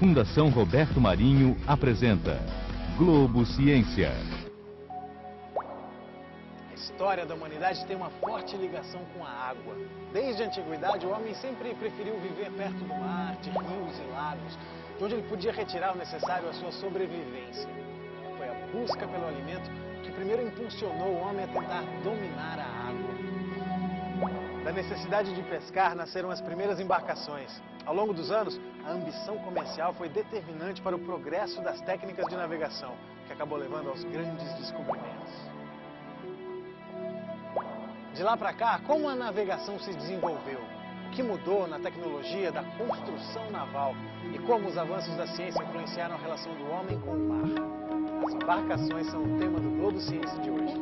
Fundação Roberto Marinho apresenta Globo Ciência. A história da humanidade tem uma forte ligação com a água. Desde a antiguidade, o homem sempre preferiu viver perto do mar, de rios e lagos, de onde ele podia retirar o necessário à sua sobrevivência. Foi a busca pelo alimento que primeiro impulsionou o homem a tentar dominar a água. Da necessidade de pescar nasceram as primeiras embarcações. Ao longo dos anos, a ambição comercial foi determinante para o progresso das técnicas de navegação, que acabou levando aos grandes descobrimentos. De lá para cá, como a navegação se desenvolveu? O que mudou na tecnologia da construção naval? E como os avanços da ciência influenciaram a relação do homem com o mar? As embarcações são o tema do Globo Ciência de hoje.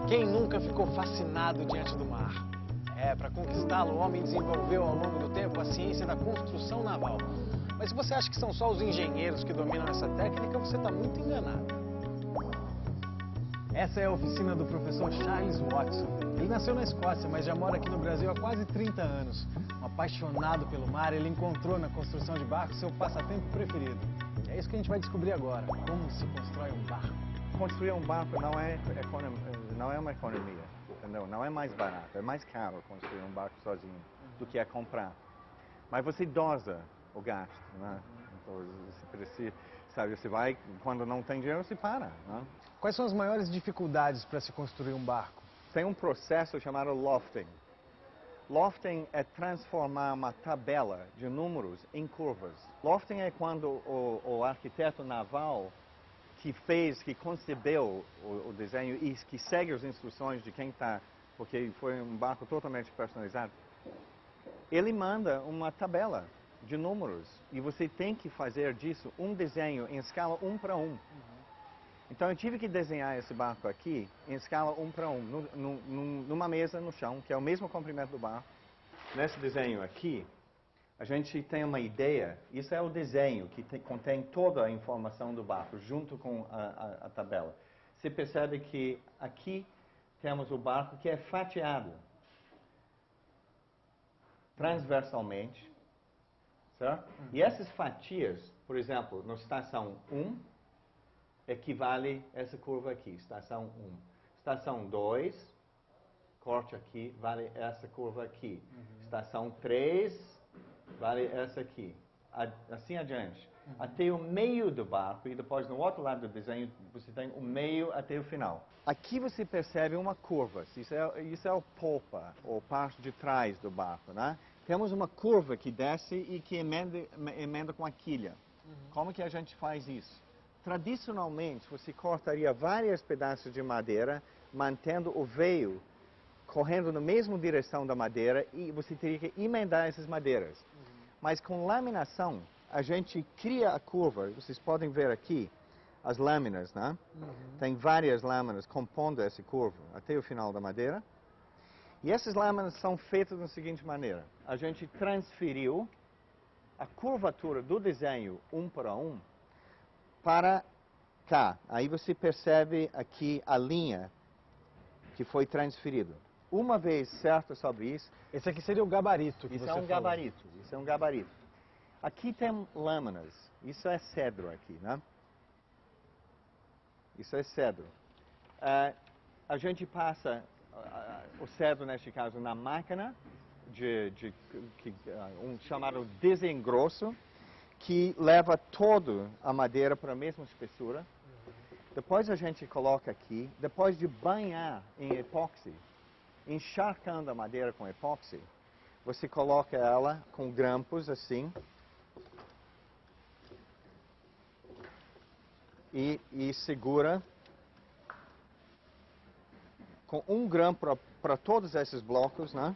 Quem nunca ficou fascinado diante do mar? Para conquistá-lo, o homem desenvolveu ao longo do tempo a ciência da construção naval. Mas se você acha que são só os engenheiros que dominam essa técnica, você está muito enganado. Essa é a oficina do professor Charles Watson. Ele nasceu na Escócia, mas já mora aqui no Brasil há quase 30 anos. Um apaixonado pelo mar, ele encontrou na construção de barcos seu passatempo preferido. É isso que a gente vai descobrir agora, como se constrói um barco. Construir um barco não é uma economia, entendeu? Não é mais barato, é mais caro construir um barco sozinho do que é comprar. Mas você dosa o gasto, né? Então, você precisa, sabe, você vai, quando não tem dinheiro, você para, né? Quais são as maiores dificuldades para se construir um barco? Tem um processo chamado lofting. Lofting é transformar uma tabela de números em curvas. Lofting é quando o arquiteto naval que concebeu o desenho e que segue as instruções de quem está, porque foi um barco totalmente personalizado, ele manda uma tabela de números e você tem que fazer disso um desenho em escala 1:1. Então eu tive que desenhar esse barco aqui em escala 1:1, numa mesa no chão, que é o mesmo comprimento do barco. Nesse desenho aqui, a gente tem uma ideia, isso é o desenho que contém toda a informação do barco, junto com a tabela. Você percebe que aqui temos o barco que é fatiado transversalmente, certo? E essas fatias, por exemplo, na estação 1, equivale a essa curva aqui, estação 1. Estação 2, corte aqui, vale essa curva aqui. Estação 3... vale essa aqui, assim adiante, até o meio do barco, e depois no outro lado do desenho você tem o meio até o final. Aqui você percebe uma curva, isso é o polpa, ou parte de trás do barco, né? Temos uma curva que desce e que emenda com a quilha. Como que a gente faz isso? Tradicionalmente, você cortaria vários pedaços de madeira, mantendo o veio correndo na mesma direção da madeira e você teria que emendar essas madeiras. Mas com laminação, a gente cria a curva. Vocês podem ver aqui as lâminas, né? Tem várias lâminas compondo essa curva até o final da madeira. E essas lâminas são feitas da seguinte maneira. A gente transferiu a curvatura do desenho 1:1 para cá. Aí você percebe aqui a linha que foi transferida. Uma vez certo sobre isso... Esse aqui seria o gabarito que isso você é um falou. gabarito, isso é um gabarito. Aqui tem lâminas, isso é cedro aqui, né? Isso é cedro. A gente passa o cedro, neste caso, na máquina, chamado desengrosso, que leva toda a madeira para a mesma espessura. Depois a gente coloca aqui, depois de banhar em epóxi, encharcando a madeira com epóxi, você coloca ela com grampos assim e segura com um grampo para todos esses blocos, né?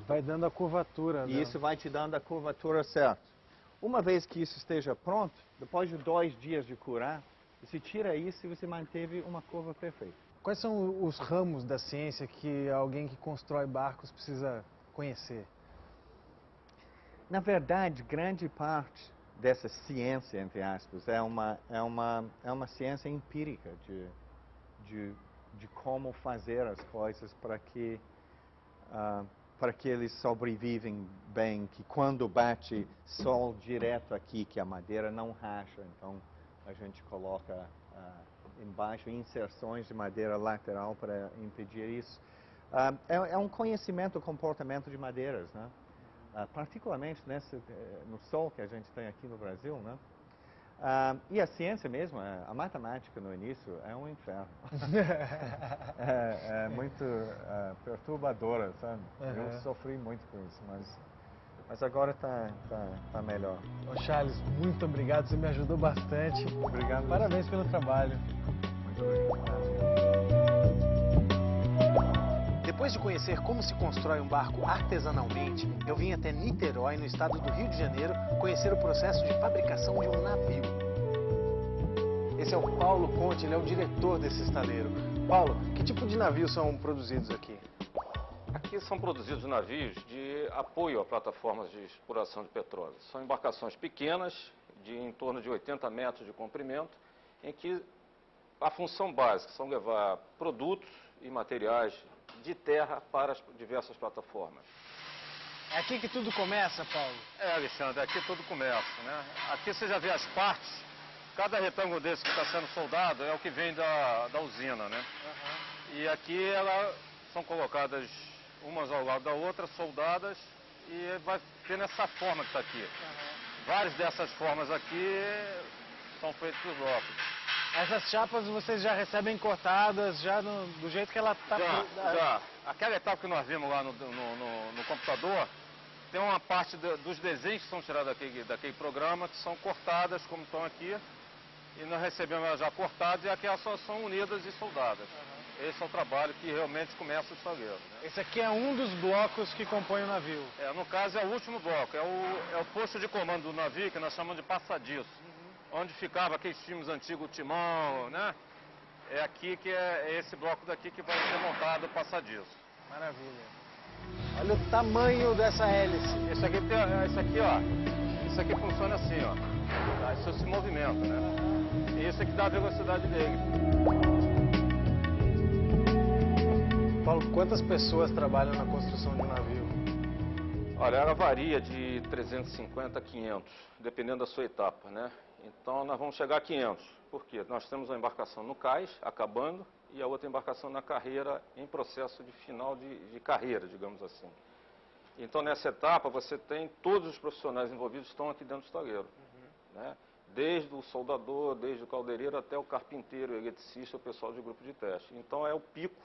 Vai dando a curvatura. E isso vai te dando a curvatura certa. Uma vez que isso esteja pronto, depois de 2 dias de curar, você tira isso e você manteve uma curva perfeita. Quais são os ramos da ciência que alguém que constrói barcos precisa conhecer? Na verdade, grande parte dessa ciência, entre aspas, é uma ciência empírica de como fazer as coisas para que eles sobrevivem bem, que quando bate sol direto aqui, que a madeira não racha, então a gente coloca embaixo inserções de madeira lateral para impedir isso. É um conhecimento do comportamento de madeiras, né? Particularmente no sol que a gente tem aqui no Brasil, né? E a ciência mesmo, a matemática no início é um inferno. É muito perturbadora, sabe? Eu sofri muito com isso, mas agora tá melhor. Ô Charles, muito obrigado, você me ajudou bastante. Obrigado. Parabéns pelo trabalho. Muito obrigado. Depois de conhecer como se constrói um barco artesanalmente, eu vim até Niterói, no estado do Rio de Janeiro, conhecer o processo de fabricação de um navio. Esse é o Paulo Conte, ele é o diretor desse estaleiro. Paulo, que tipo de navios são produzidos aqui? Aqui são produzidos navios de apoio a plataformas de exploração de petróleo. São embarcações pequenas, de em torno de 80 metros de comprimento, em que a função básica são levar produtos e materiais de terra para as diversas plataformas. É aqui que tudo começa, Paulo? Alexandre, aqui tudo começa, né? Aqui você já vê as partes, cada retângulo desse que está sendo soldado é o que vem da usina, né? E aqui elas são colocadas umas ao lado da outra, soldadas, e vai tendo essa forma que está aqui. Várias dessas formas aqui são feitas por blocos. Essas chapas vocês já recebem cortadas, já do jeito que ela está... Já. Aquela etapa que nós vimos lá no computador, tem uma parte dos desenhos que são tirados daquele programa, que são cortadas, como estão aqui, e nós recebemos elas já cortadas, e aqui elas só são unidas e soldadas. Esse é o trabalho que realmente começa o estaleiro, né? Esse aqui é um dos blocos que compõem o navio. No caso é o último bloco, é o posto de comando do navio, que nós chamamos de passadiço. Onde ficava aqueles filmes antigos, o timão, né? É aqui que é esse bloco daqui que vai ser montado o passadiço. Maravilha. Olha o tamanho dessa hélice. Esse aqui funciona assim, ó. Isso se movimenta, né? E esse aqui dá a velocidade dele. Paulo, quantas pessoas trabalham na construção de um navio? Olha, ela varia de 350 a 500, dependendo da sua etapa, né? Então nós vamos chegar a 500. Por quê? Nós temos uma embarcação no cais, acabando, e a outra embarcação na carreira, em processo de final de carreira, digamos assim. Então nessa etapa você tem todos os profissionais envolvidos estão aqui dentro do estaleiro, né? Desde o soldador, desde o caldeireiro até o carpinteiro, o eletricista, o pessoal de grupo de teste. Então é o pico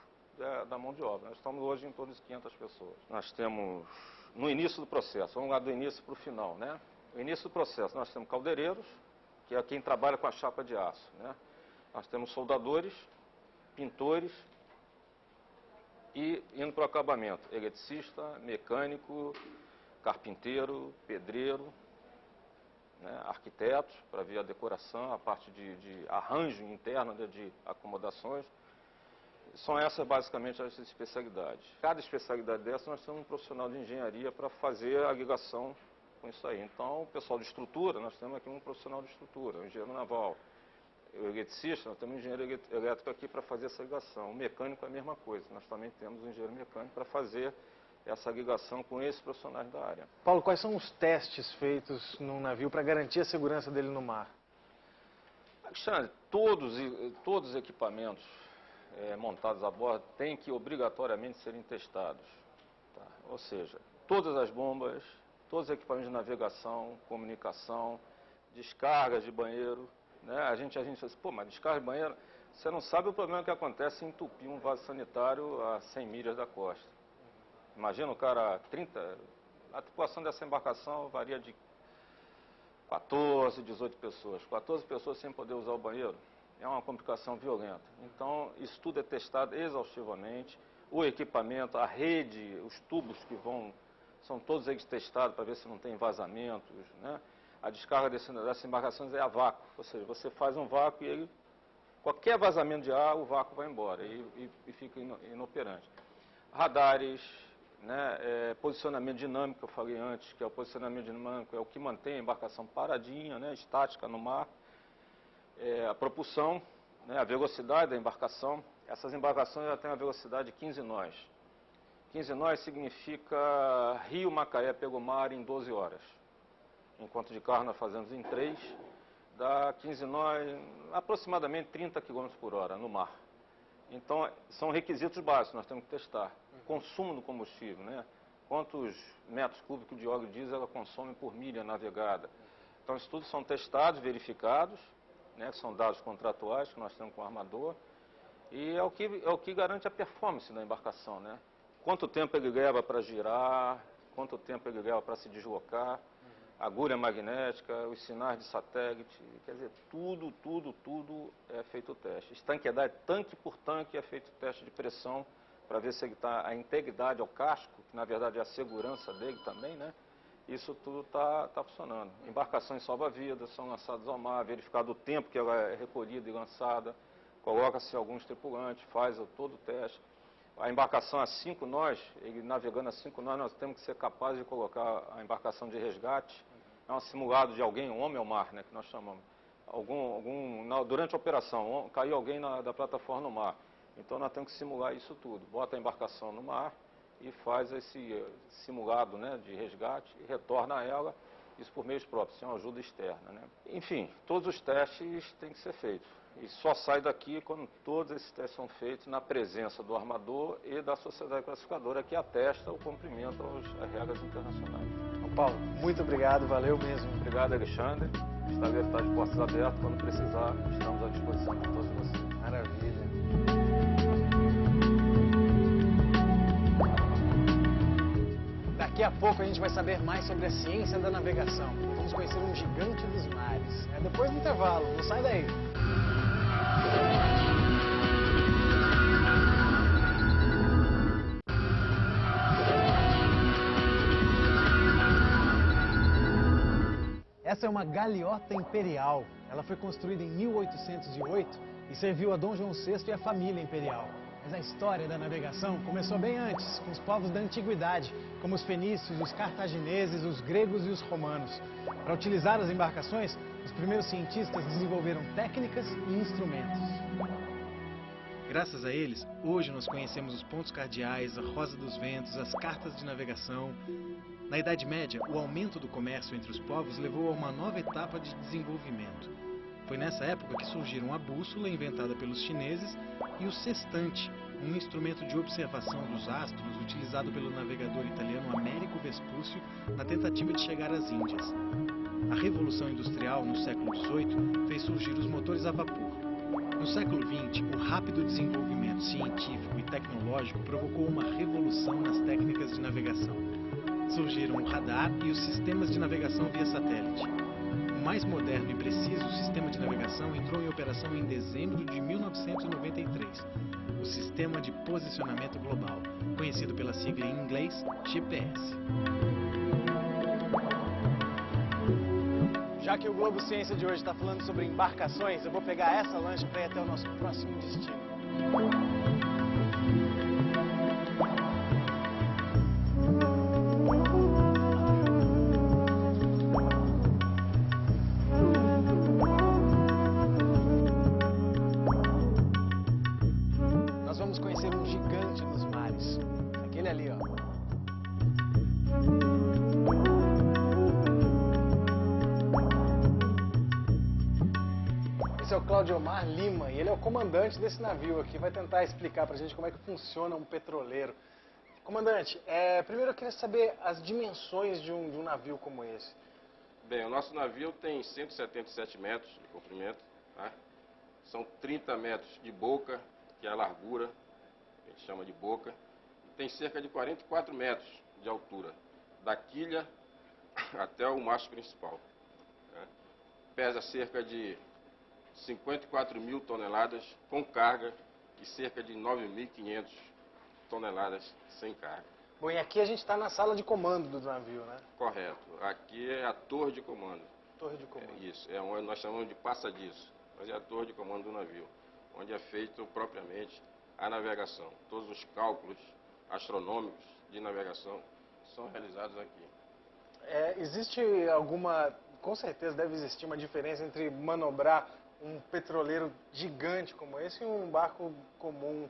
da mão de obra. Nós estamos hoje em torno de 500 pessoas. Nós temos, no início do processo, vamos lá do início para o final, né? No início do processo nós temos caldeireiros, que é quem trabalha com a chapa de aço, né? Nós temos soldadores, pintores e indo para o acabamento, eletricista, mecânico, carpinteiro, pedreiro, né? Arquitetos, para ver a decoração, a parte de arranjo interno, de acomodações. São essas basicamente as especialidades. Cada especialidade dessa nós temos um profissional de engenharia para fazer a ligação com isso aí. Então, o pessoal de estrutura, nós temos aqui um profissional de estrutura, um engenheiro naval. O eletricista, nós temos um engenheiro elétrico aqui para fazer essa ligação. O mecânico é a mesma coisa, nós também temos um engenheiro mecânico para fazer essa ligação com esses profissionais da área. Paulo, quais são os testes feitos num navio para garantir a segurança dele no mar? Alexandre, todos os equipamentos montados a bordo têm que obrigatoriamente serem testados. Tá? Ou seja, todas as bombas, todos os equipamentos de navegação, comunicação, descargas de banheiro, né? A gente fala assim, pô, mas descarga de banheiro, você não sabe o problema que acontece em entupir um vaso sanitário a 100 milhas da costa. Imagina o cara, a tripulação dessa embarcação varia de 14, 18 pessoas. 14 pessoas sem poder usar o banheiro é uma complicação violenta. Então, isso tudo é testado exaustivamente. O equipamento, a rede, os tubos que vão, são todos eles testados para ver se não tem vazamentos, né? A descarga dessas embarcações é a vácuo, ou seja, você faz um vácuo e qualquer vazamento de ar, o vácuo vai embora e fica inoperante. Radares, né, posicionamento dinâmico, que eu falei antes, que é o posicionamento dinâmico, é o que mantém a embarcação paradinha, né, estática no mar. A propulsão, né, a velocidade da embarcação. Essas embarcações já têm uma velocidade de 15 nós. 15 nós significa Rio Macaé pelo mar em 12 horas. Enquanto de carro nós fazemos em 3, dá 15 nós, aproximadamente 30 km por hora no mar. Então, são requisitos básicos, nós temos que testar. Consumo do combustível, né? Quantos metros cúbicos de óleo diesel ela consome por milha navegada. Então, isso tudo são testados, verificados, né? Que são dados contratuais que nós temos com o armador. E é o que garante a performance da embarcação, né? Quanto tempo ele leva para girar, quanto tempo ele leva para se deslocar, agulha magnética, os sinais de satélite, quer dizer, tudo é feito o teste. Estanqueidade, tanque por tanque, é feito o teste de pressão para ver se ele está a integridade ao casco, que na verdade é a segurança dele também, né? Isso tudo está funcionando. Embarcações salva-vidas são lançadas ao mar, verificado o tempo que ela é recolhida e lançada, coloca-se alguns tripulantes, faz todo o teste. A embarcação a 5 nós, ele navegando a 5 nós temos que ser capazes de colocar a embarcação de resgate. É um simulado de alguém, um homem ao mar, né, que nós chamamos. Durante a operação, caiu alguém da plataforma no mar. Então nós temos que simular isso tudo. Bota a embarcação no mar e faz esse simulado, né, de resgate e retorna a ela, isso por meios próprios, sem uma ajuda externa, né. Enfim, todos os testes têm que ser feitos. E só sai daqui quando todos esses testes são feitos na presença do armador e da sociedade classificadora, que atesta o cumprimento às regras internacionais. Paulo, muito obrigado, valeu mesmo. Obrigado, Alexandre. Estarei de portas abertas quando precisar, estamos à disposição de todos vocês. Maravilha. Daqui a pouco a gente vai saber mais sobre a ciência da navegação. Vamos conhecer um gigante dos mares. É depois do intervalo, não sai daí. Essa é uma galeota imperial. Ela foi construída em 1808 e serviu a Dom João VI e a família imperial. Mas a história da navegação começou bem antes, com os povos da antiguidade, como os fenícios, os cartagineses, os gregos e os romanos. Para utilizar as embarcações, os primeiros cientistas desenvolveram técnicas e instrumentos. Graças a eles, hoje nós conhecemos os pontos cardeais, a rosa dos ventos, as cartas de navegação. Na Idade Média, o aumento do comércio entre os povos levou a uma nova etapa de desenvolvimento. Foi nessa época que surgiram a bússola, inventada pelos chineses, e o sextante, um instrumento de observação dos astros utilizado pelo navegador italiano Américo Vespúcio na tentativa de chegar às Índias. A Revolução Industrial, no século XVIII, fez surgir os motores a vapor. No século XX, o rápido desenvolvimento científico e tecnológico provocou uma revolução nas técnicas de navegação. Surgiram o radar e os sistemas de navegação via satélite. O mais moderno e preciso sistema de navegação entrou em operação em dezembro de 1993, o Sistema de Posicionamento Global, conhecido pela sigla em inglês GPS. Já que o Globo Ciência de hoje está falando sobre embarcações, eu vou pegar essa lancha para ir até o nosso próximo destino. Nós vamos conhecer um gigante dos mares, aquele ali, ó. Esse é o Claudiomar Lima e ele é o comandante desse navio aqui. Vai tentar explicar pra gente como é que funciona um petroleiro. Comandante, primeiro eu queria saber as dimensões de um navio como esse. Bem, o nosso navio tem 177 metros de comprimento, tá? São 30 metros de boca, que é a largura, a gente chama de boca, e tem cerca de 44 metros de altura, da quilha até o mastro principal. Tá? Pesa cerca de 54 mil toneladas com carga e cerca de 9.500 toneladas sem carga. Bom, e aqui a gente está na sala de comando do navio, né? Correto. Aqui é a torre de comando. Torre de comando. Isso, é onde nós chamamos de passadiço, mas é a torre de comando do navio, onde é feito propriamente a navegação. Todos os cálculos astronômicos de navegação são realizados aqui. Existe alguma, com certeza deve existir uma diferença entre manobrar um petroleiro gigante como esse e um barco comum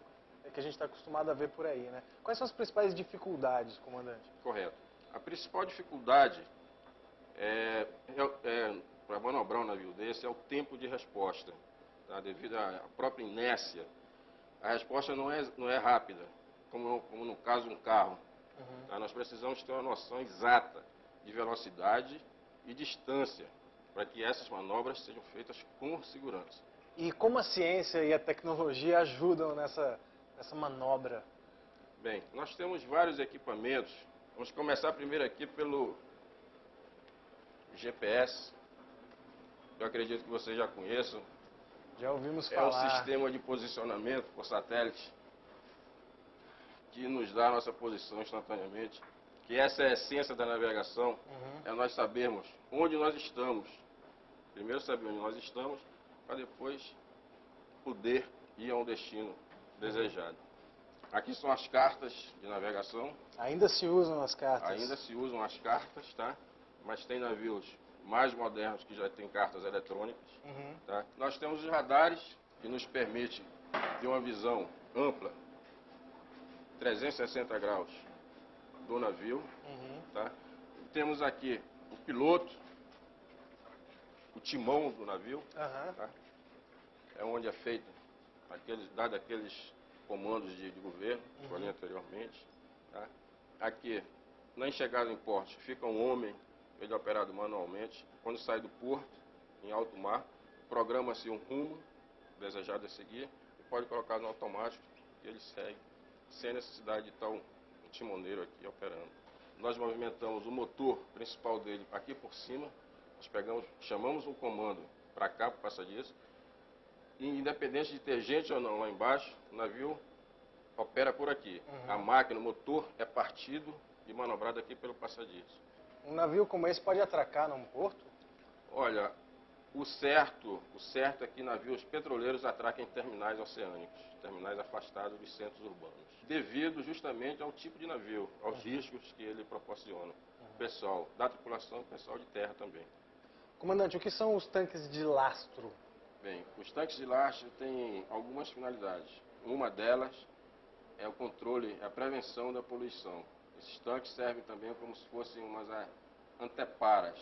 que a gente está acostumado a ver por aí, né? Quais são as principais dificuldades, comandante? Correto. A principal dificuldade para manobrar um navio desse é o tempo de resposta. Tá? Devido à própria inércia, a resposta não é rápida, como no caso de um carro. Uhum. Tá? Nós precisamos ter uma noção exata de velocidade e distância para que essas manobras sejam feitas com segurança. E como a ciência e a tecnologia ajudam nessa manobra? Bem, nós temos vários equipamentos. Vamos começar primeiro aqui pelo GPS. Eu acredito que vocês já conheçam. Já ouvimos É um falar. sistema de posicionamento por satélite que nos dá a nossa posição instantaneamente. Que essa é a essência da navegação, é nós sabermos onde nós estamos. Primeiro saber onde nós estamos, para depois poder ir a um destino desejado. Aqui são as cartas de navegação. Ainda se usam as cartas? Ainda se usam as cartas, tá? Mas tem navios mais modernos que já têm cartas eletrônicas. Tá? Nós temos os radares, que nos permite ter uma visão ampla, 360 graus do navio. Tá? Temos aqui o piloto, o timão do navio. Tá? É onde é feito, dado aqueles comandos de governo, que eu falei anteriormente. Tá? Aqui, na enxergada em porto, fica um homem, ele é operado manualmente. Quando sai do porto, em alto mar, programa-se um rumo desejado a seguir e pode colocar no automático que ele segue, sem necessidade de estar um timoneiro aqui operando. Nós movimentamos o motor principal dele aqui por cima, nós chamamos um comando para cá, para o passadiço, e independente de ter gente ou não lá embaixo, o navio opera por aqui. A máquina, o motor é partido e manobrado aqui pelo passadiço. Um navio como esse pode atracar num porto? Olha, o certo é que navios petroleiros atracam em terminais oceânicos, terminais afastados dos centros urbanos, devido justamente ao tipo de navio, aos riscos que ele proporciona. Pessoal da tripulação e pessoal de terra também. Comandante, o que são os tanques de lastro? Bem, os tanques de lastro têm algumas finalidades. Uma delas é o controle, a prevenção da poluição. Esses tanques servem também como se fossem umas anteparas.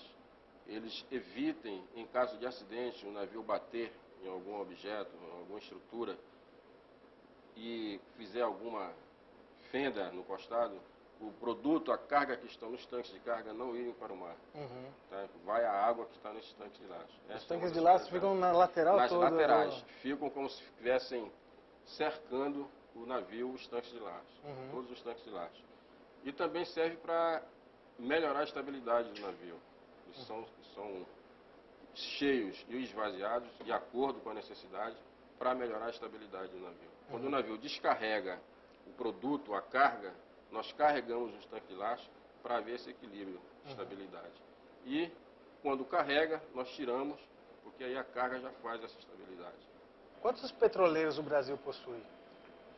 Eles evitem, em caso de acidente, o navio bater em algum objeto, em alguma estrutura e fizer alguma fenda no costado, o produto, a carga que estão nos tanques de carga não irem para o mar. Tá? Vai a água que está nesses tanques de lastro. Os tanques de lastro ficam na lateral nas toda? Laterais. Ficam como se estivessem cercando o navio, os tanques de lastro. Todos os tanques de lastro. E também serve para melhorar a estabilidade do navio. Eles são cheios e esvaziados de acordo com a necessidade para melhorar a estabilidade do navio. Quando o navio descarrega o produto, a carga, nós carregamos os tanques de lastro para ver esse equilíbrio de estabilidade. E quando carrega, nós tiramos, porque aí a carga já faz essa estabilidade. Quantos petroleiros o Brasil possui?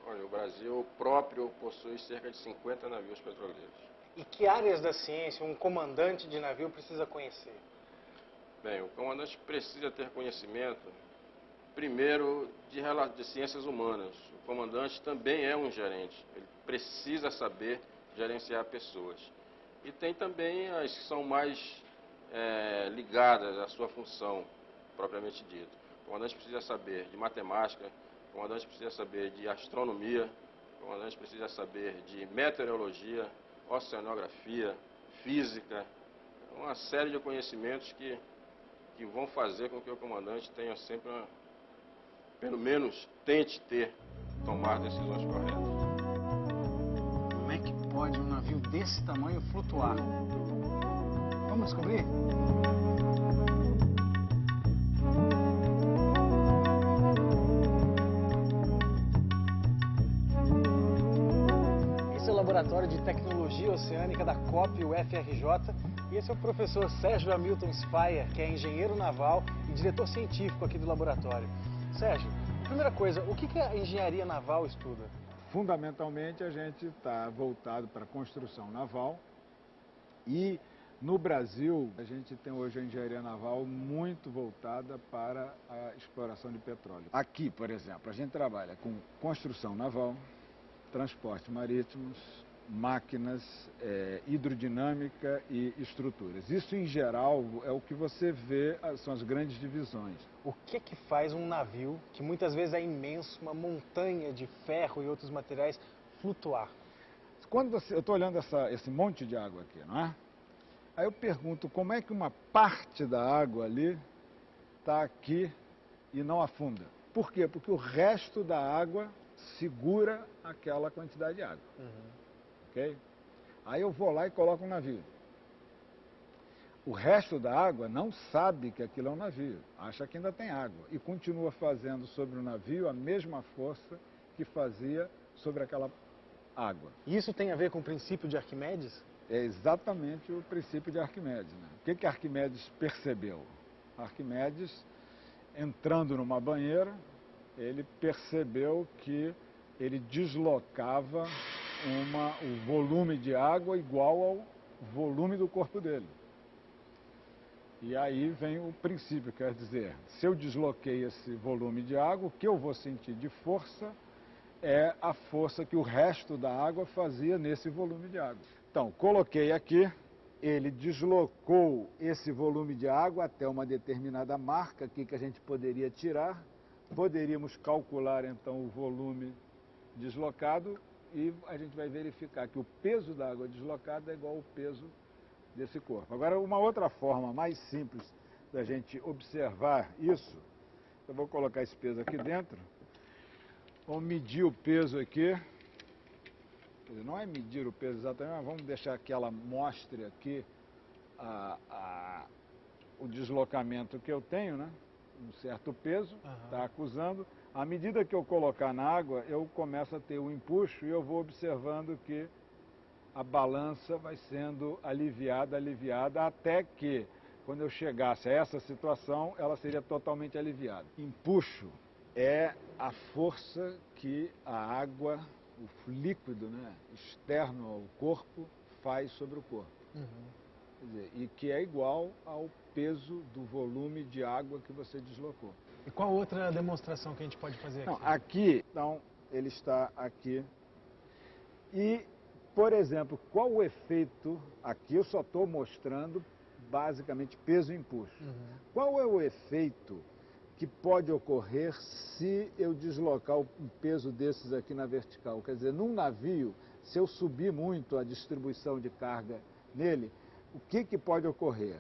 Olha, o Brasil próprio possui cerca de 50 navios petroleiros. E que áreas da ciência um comandante de navio precisa conhecer? Bem, o comandante precisa ter conhecimento, primeiro, de ciências humanas. O comandante também é um gerente. Ele precisa saber gerenciar pessoas. E tem também as que são mais ligadas à sua função, propriamente dita. O comandante precisa saber de matemática, o comandante precisa saber de astronomia, o comandante precisa saber de meteorologia, oceanografia, física, uma série de conhecimentos que vão fazer com que o comandante tenha sempre, pelo menos, tente tomar decisões corretas. Como é que pode um navio desse tamanho flutuar? Vamos descobrir? Esse é o Laboratório de Tecnologia Oceânica da COP UFRJ e esse é o professor Sérgio Hamilton Speyer, que é engenheiro naval e diretor científico aqui do laboratório. Sérgio, primeira coisa, o que a engenharia naval estuda? fundamentalmente a gente está voltado para a construção naval e no Brasil a gente tem hoje a engenharia naval muito voltada para a exploração de petróleo. Aqui, por exemplo, a gente trabalha com construção naval, transporte marítimos, máquinas, hidrodinâmica e estruturas. Isso, em geral, é o que você vê, são as grandes divisões. O que faz um navio, que muitas vezes é imenso, uma montanha de ferro e outros materiais, flutuar? Quando eu estou olhando esse monte de água aqui, não é? Aí eu pergunto, como é que uma parte da água ali está aqui e não afunda? Por quê? Porque o resto da água segura aquela quantidade de água. Ok? Aí eu vou lá e coloco um navio. O resto da água não sabe que aquilo é um navio, acha que ainda tem água e continua fazendo sobre o navio a mesma força que fazia sobre aquela água. E isso tem a ver com o princípio de Arquimedes? É exatamente o princípio de Arquimedes, né? O que Arquimedes percebeu? Arquimedes, entrando numa banheira, ele percebeu que ele deslocava o volume de água igual ao volume do corpo dele. E aí vem o princípio, quer dizer, se eu desloquei esse volume de água, o que eu vou sentir de força é a força que o resto da água fazia nesse volume de água. Então, coloquei aqui, ele deslocou esse volume de água até uma determinada marca aqui que a gente poderia tirar, poderíamos calcular então o volume deslocado e a gente vai verificar que o peso da água deslocada é igual ao peso desse corpo. Agora, uma outra forma mais simples da gente observar isso, eu vou colocar esse peso aqui dentro, vamos medir o peso aqui, quer dizer, não é medir o peso exatamente, mas vamos deixar que ela mostre aqui o deslocamento que eu tenho, né? Um certo peso, está acusando. À medida que eu colocar na água, eu começo a ter um empuxo e eu vou observando que a balança vai sendo aliviada, até que, quando eu chegasse a essa situação, ela seria totalmente aliviada. Empuxo é a força que a água, o líquido, né, externo ao corpo, faz sobre o corpo. Quer dizer, e que é igual ao peso do volume de água que você deslocou. E qual outra demonstração que a gente pode fazer aqui? Não, aqui, então, ele está aqui. E, por exemplo, qual o efeito, aqui eu só estou mostrando basicamente peso e empuxo. Qual é o efeito que pode ocorrer se eu deslocar um peso desses aqui na vertical? Quer dizer, num navio, se eu subir muito a distribuição de carga nele, o que pode ocorrer?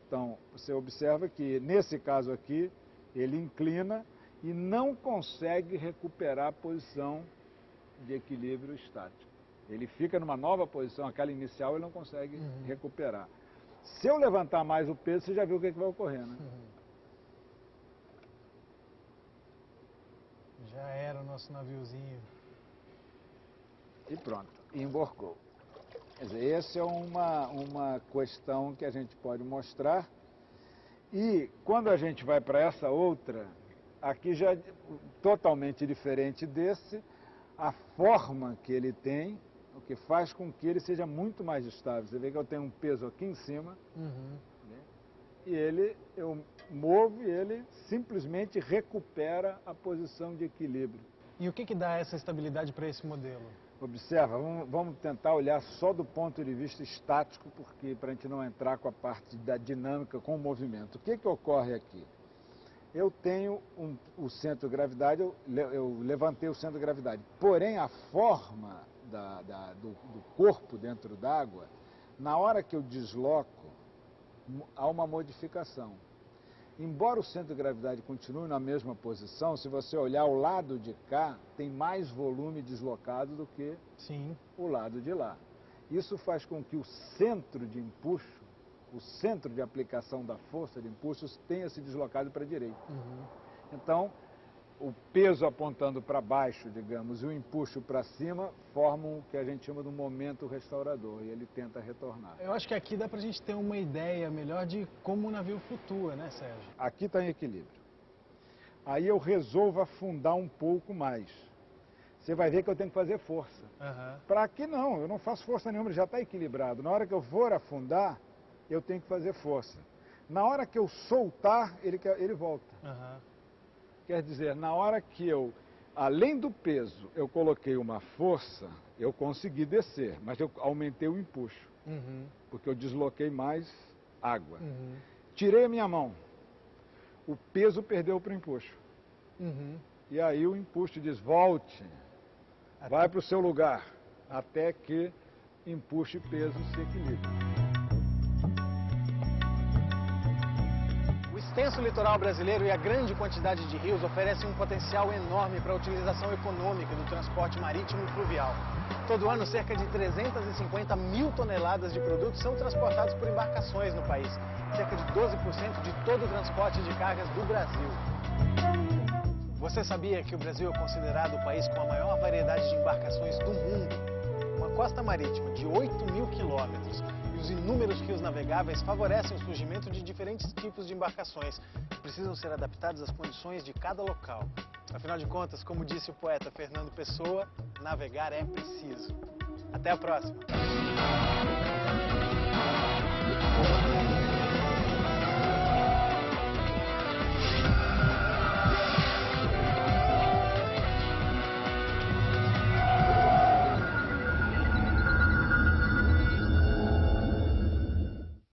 Então, você observa que, nesse caso aqui, ele inclina e não consegue recuperar a posição de equilíbrio estático. Ele fica numa nova posição, aquela inicial ele não consegue recuperar. Se eu levantar mais o peso, você já viu o que vai ocorrer, né? Já era o nosso naviozinho. E pronto, emborcou. Quer dizer, essa é uma questão que a gente pode mostrar. E quando a gente vai para essa outra, aqui já é totalmente diferente desse, a forma que ele tem, o que faz com que ele seja muito mais estável. Você vê que eu tenho um peso aqui em cima, né? E eu movo e ele simplesmente recupera a posição de equilíbrio. E o que dá essa estabilidade para esse modelo? Observa, vamos tentar olhar só do ponto de vista estático, porque para a gente não entrar com a parte da dinâmica com o movimento. O que ocorre aqui? Eu tenho o centro de gravidade, eu levantei o centro de gravidade, porém a forma do corpo dentro d'água, na hora que eu desloco, há uma modificação. Embora o centro de gravidade continue na mesma posição, se você olhar o lado de cá, tem mais volume deslocado do que o lado de lá. Isso faz com que o centro de empuxo, o centro de aplicação da força de impulsos, tenha se deslocado para a direita. Então, o peso apontando para baixo, digamos, e o empuxo para cima, formam o que a gente chama de um momento restaurador, e ele tenta retornar. Eu acho que aqui dá para a gente ter uma ideia melhor de como o navio flutua, né, Sérgio? Aqui está em equilíbrio. Aí eu resolvo afundar um pouco mais. você vai ver que eu tenho que fazer força. Para aqui não, eu não faço força nenhuma, ele já está equilibrado. Na hora que eu for afundar, eu tenho que fazer força. Na hora que eu soltar, ele volta. Quer dizer, na hora que eu, além do peso, eu coloquei uma força, eu consegui descer, mas eu aumentei o empuxo, porque eu desloquei mais água. Tirei a minha mão, o peso perdeu para o empuxo. E aí o empuxo diz, volte, vai para o seu lugar, até que empuxo e peso se equilibrem. O extenso litoral brasileiro e a grande quantidade de rios oferecem um potencial enorme para a utilização econômica do transporte marítimo e fluvial. Todo ano, cerca de 350 mil toneladas de produtos são transportados por embarcações no país, cerca de 12% de todo o transporte de cargas do Brasil. Você sabia que o Brasil é considerado o país com a maior variedade de embarcações do mundo? Uma costa marítima de 8.000 quilômetros e os inúmeros rios navegáveis favorecem o surgimento de diferentes tipos de embarcações que precisam ser adaptadas às condições de cada local. Afinal de contas, como disse o poeta Fernando Pessoa, navegar é preciso. Até a próxima!